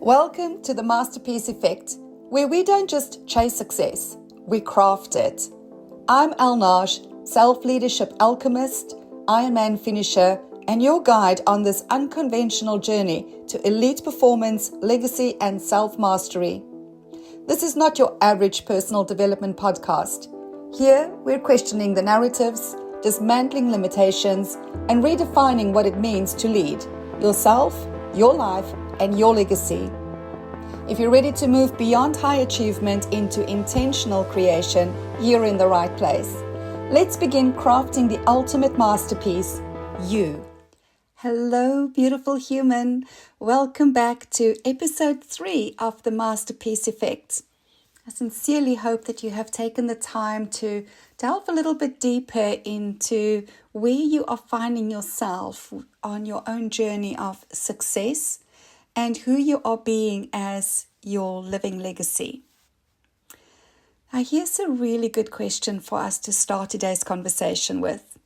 Welcome to the Masterpiece Effect, where we don't just chase success, we craft it. I'm Elle Nagy, Self-Leadership Alchemist, Ironman finisher, and your guide on this unconventional journey to elite performance, legacy, and self-mastery. This is not your average personal development podcast. Here, we're questioning the narratives, dismantling limitations, and redefining what it means to lead yourself, your life, and your legacy. If you're ready to move beyond high achievement into intentional creation, you're in the right place. Let's begin crafting the ultimate masterpiece, you. Hello, beautiful human. Welcome back to episode 3 of the Masterpiece Effect. I sincerely hope that you have taken the time to delve a little bit deeper into where you are finding yourself on your own journey of success and who you are being as your living legacy. Now, here's a really good question for us to start today's conversation with.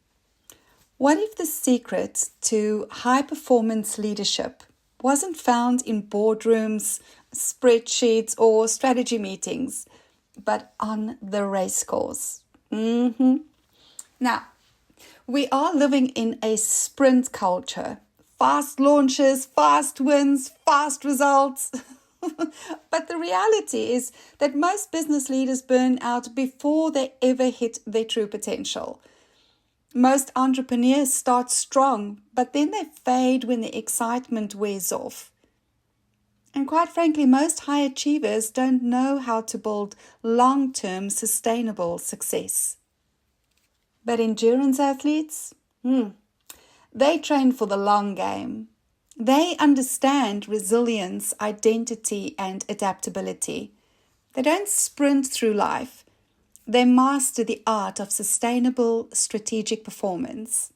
What if the secret to high-performance leadership wasn't found in boardrooms, spreadsheets, or strategy meetings, but on the race course? Now, we are living in a sprint culture. Fast launches, fast wins, fast results. But the reality is that most business leaders burn out before they ever hit their true potential. Most entrepreneurs start strong, but then they fade when the excitement wears off. And quite frankly, most high achievers don't know how to build long-term sustainable success. But endurance athletes, they train for the long game. They understand resilience, identity, and adaptability. They don't sprint through life. They master the art of sustainable strategic performance.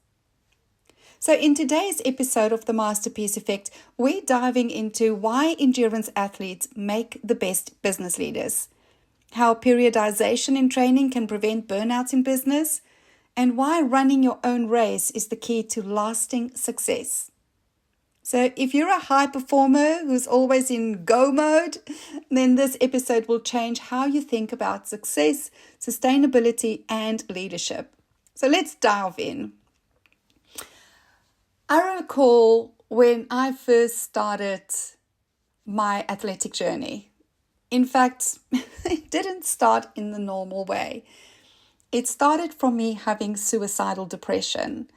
So in today's episode of the Masterpiece Effect, we're diving into why endurance athletes make the best business leaders, how periodization in training can prevent burnouts in business, and why running your own race is the key to lasting success. So if you're a high performer who's always in go mode, then this episode will change how you think about success, sustainability, and leadership. So let's dive in. I recall when I first started my athletic journey. In fact, it didn't start in the normal way. It started from me having suicidal depression.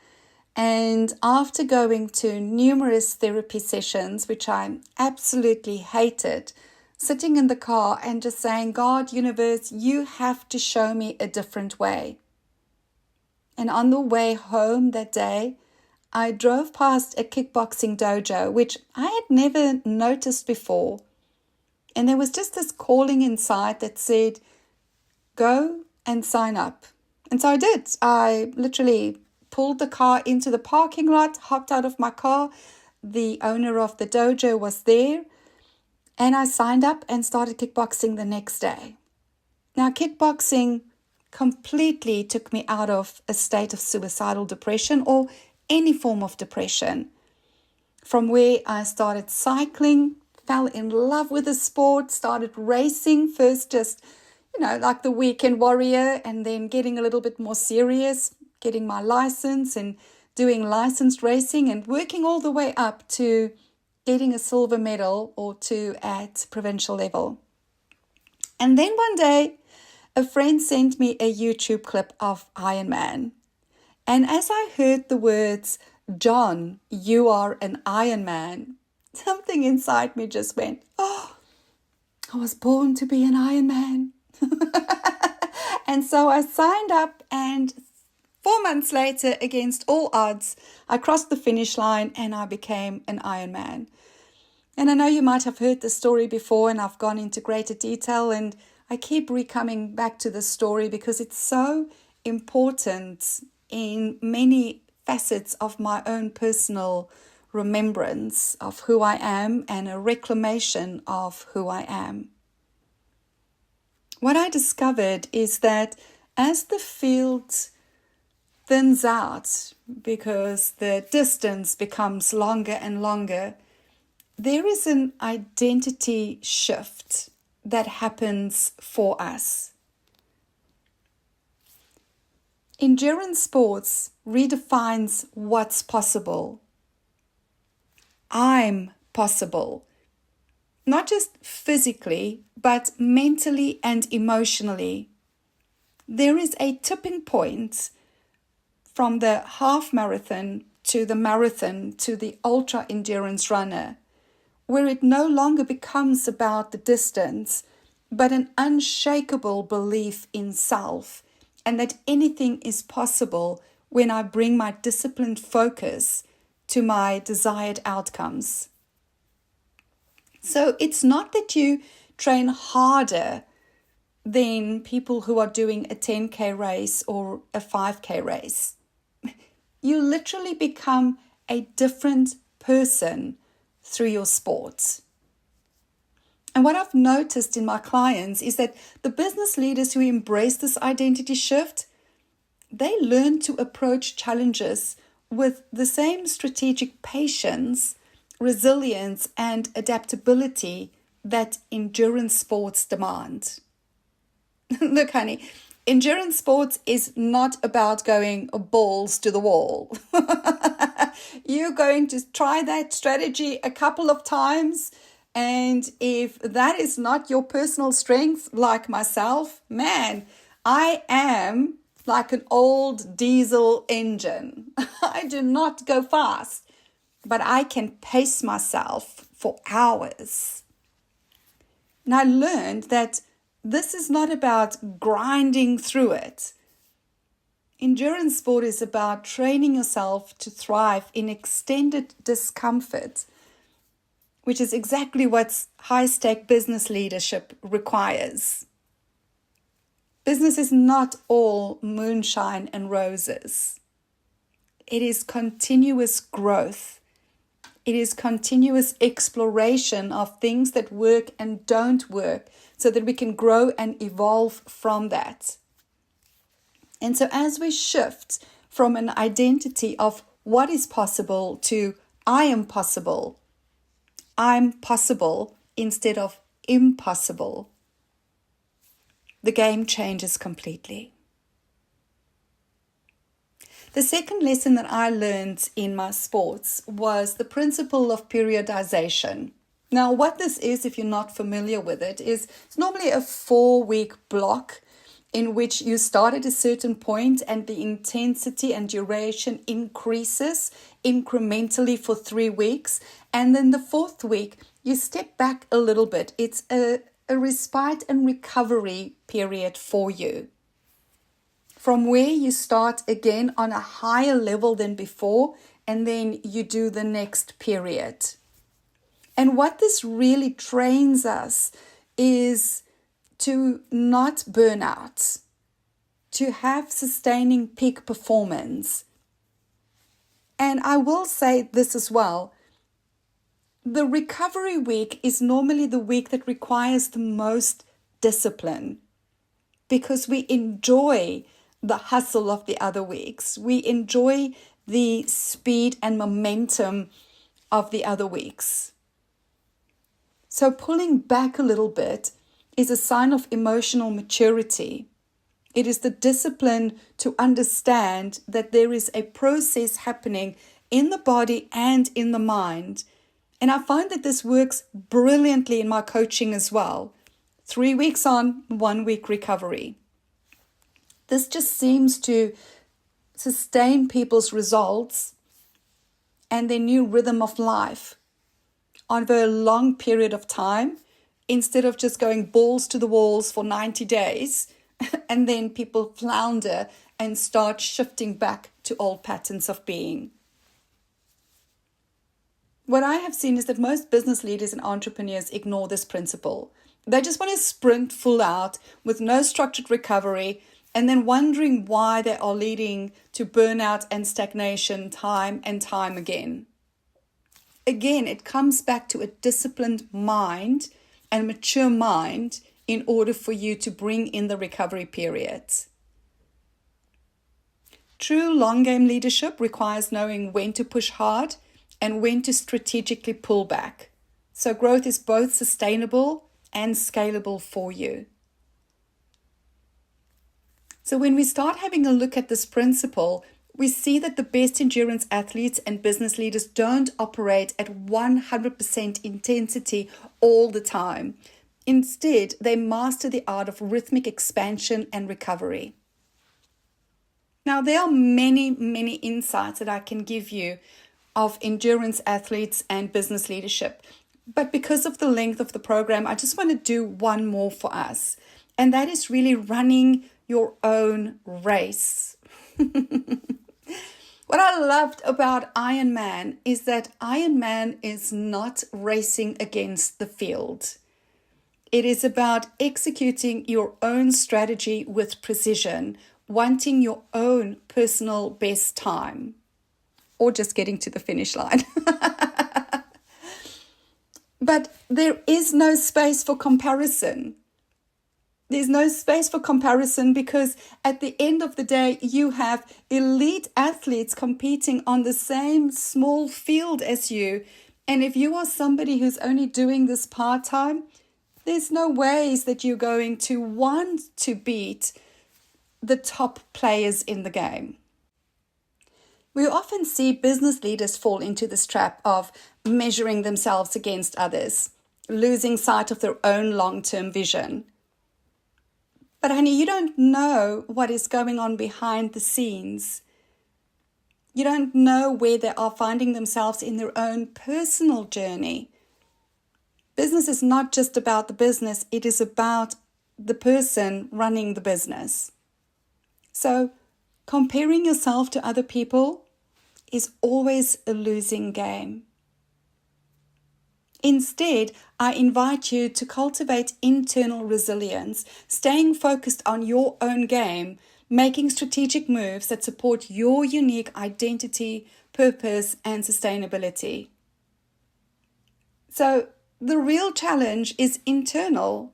And after going to numerous therapy sessions, which I absolutely hated, sitting in the car and just saying, God, universe, you have to show me a different way. And on the way home that day, I drove past a kickboxing dojo, which I had never noticed before. And there was just this calling inside that said, go and sign up. And so I did. I literally pulled the car into the parking lot, hopped out of my car. The owner of the dojo was there. And I signed up and started kickboxing the next day. Now, kickboxing completely took me out of a state of suicidal depression or any form of depression. From where I started cycling, fell in love with the sport, started racing, first just, like the weekend warrior, and then getting a little bit more serious, getting my license and doing licensed racing and working all the way up to getting a silver medal or 2 at provincial level. And then one day, a friend sent me a YouTube clip of Ironman. And as I heard the words, John, you are an Ironman, something inside me just went, oh, I was born to be an Ironman. And so I signed up, and 4 months later, against all odds, I crossed the finish line and I became an Ironman. And I know you might have heard the story before, and I've gone into greater detail, and I keep coming back to the story because it's so important in many facets of my own personal remembrance of who I am and a reclamation of who I am. What I discovered is that as the field thins out because the distance becomes longer and longer, there is an identity shift that happens for us. Endurance sports redefines what's possible. I'm possible. Not just physically, but mentally and emotionally. There is a tipping point from the half marathon to the marathon to the ultra endurance runner, where it no longer becomes about the distance, but an unshakable belief in self and that anything is possible when I bring my disciplined focus to my desired outcomes. So it's not that you train harder than people who are doing a 10K race or a 5K race. You literally become a different person through your sport. And what I've noticed in my clients is that the business leaders who embrace this identity shift, they learn to approach challenges with the same strategic patience, resilience, and adaptability that endurance sports demand. Look, honey, endurance sports is not about going balls to the wall. You're going to try that strategy a couple of times, and if that is not your personal strength, like myself, man, I am like an old diesel engine. I do not go fast, but I can pace myself for hours. And I learned that this is not about grinding through it. Endurance sport is about training yourself to thrive in extended discomfort, which is exactly what high-stake business leadership requires. Business is not all moonshine and roses. It is continuous growth. It is continuous exploration of things that work and don't work so that we can grow and evolve from that. And so as we shift from an identity of what is possible to I am possible, I'm possible instead of impossible, the game changes completely. The second lesson that I learned in my sports was the principle of periodization. Now, what this is, if you're not familiar with it, is it's normally a 4-week block in which you start at a certain point and the intensity and duration increases incrementally for 3 weeks. And then the 4th week, you step back a little bit. It's a respite and recovery period for you. From where you start again on a higher level than before, and then you do the next period. And what this really trains us is to not burn out, to have sustaining peak performance. And I will say this as well. The recovery week is normally the week that requires the most discipline because we enjoy the hustle of the other weeks. We enjoy the speed and momentum of the other weeks. So pulling back a little bit is a sign of emotional maturity. It is the discipline to understand that there is a process happening in the body and in the mind. And I find that this works brilliantly in my coaching as well. 3 weeks on, 1 week recovery. This just seems to sustain people's results and their new rhythm of life over a long period of time, instead of just going balls to the walls for 90 days and then people flounder and start shifting back to old patterns of being. What I have seen is that most business leaders and entrepreneurs ignore this principle. They just want to sprint full out with no structured recovery and then wondering why they are leading to burnout and stagnation time and time again. Again, it comes back to a disciplined mind and mature mind in order for you to bring in the recovery period. True long game leadership requires knowing when to push hard and when to strategically pull back. So growth is both sustainable and scalable for you. So when we start having a look at this principle, we see that the best endurance athletes and business leaders don't operate at 100% intensity all the time. Instead, they master the art of rhythmic expansion and recovery. Now, there are many insights that I can give you of endurance athletes and business leadership. But because of the length of the program, I just want to do one more for us. And that is really running your own race. What I loved about Ironman is that Ironman is not racing against the field. It is about executing your own strategy with precision, wanting your own personal best time, or just getting to the finish line. But there is no space for comparison. There's no space for comparison because at the end of the day, you have elite athletes competing on the same small field as you. And if you are somebody who's only doing this part-time, there's no ways that you're going to want to beat the top players in the game. We often see business leaders fall into this trap of measuring themselves against others, losing sight of their own long-term vision. But honey, you don't know what is going on behind the scenes. You don't know where they are finding themselves in their own personal journey. Business is not just about the business, it is about the person running the business. So, comparing yourself to other people is always a losing game. Instead, I invite you to cultivate internal resilience, staying focused on your own game, making strategic moves that support your unique identity, purpose, and sustainability. So, the real challenge is internal.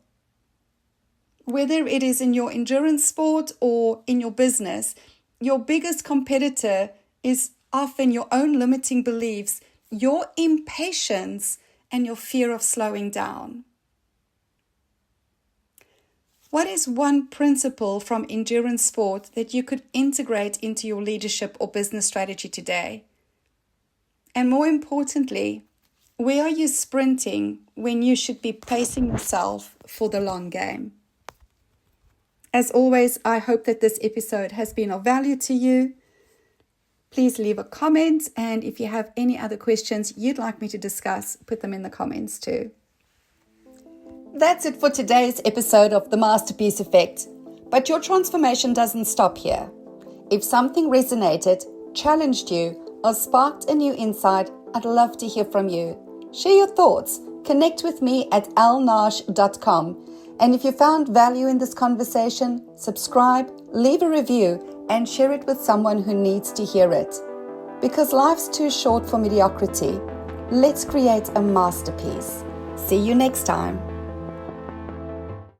Whether it is in your endurance sport or in your business, your biggest competitor is often your own limiting beliefs, your impatience, and your fear of slowing down. What is one principle from endurance sport that you could integrate into your leadership or business strategy today? And more importantly, where are you sprinting when you should be pacing yourself for the long game? As always, I hope that this episode has been of value to you. Please leave a comment, and if you have any other questions you'd like me to discuss, put them in the comments too. That's it for today's episode of The Masterpiece Effect. But your transformation doesn't stop here. If something resonated, challenged you, or sparked a new insight, I'd love to hear from you. Share your thoughts. Connect with me at ellenaj.com. And if you found value in this conversation, subscribe, leave a review, and share it with someone who needs to hear it. Because life's too short for mediocrity. Let's create a masterpiece. See you next time.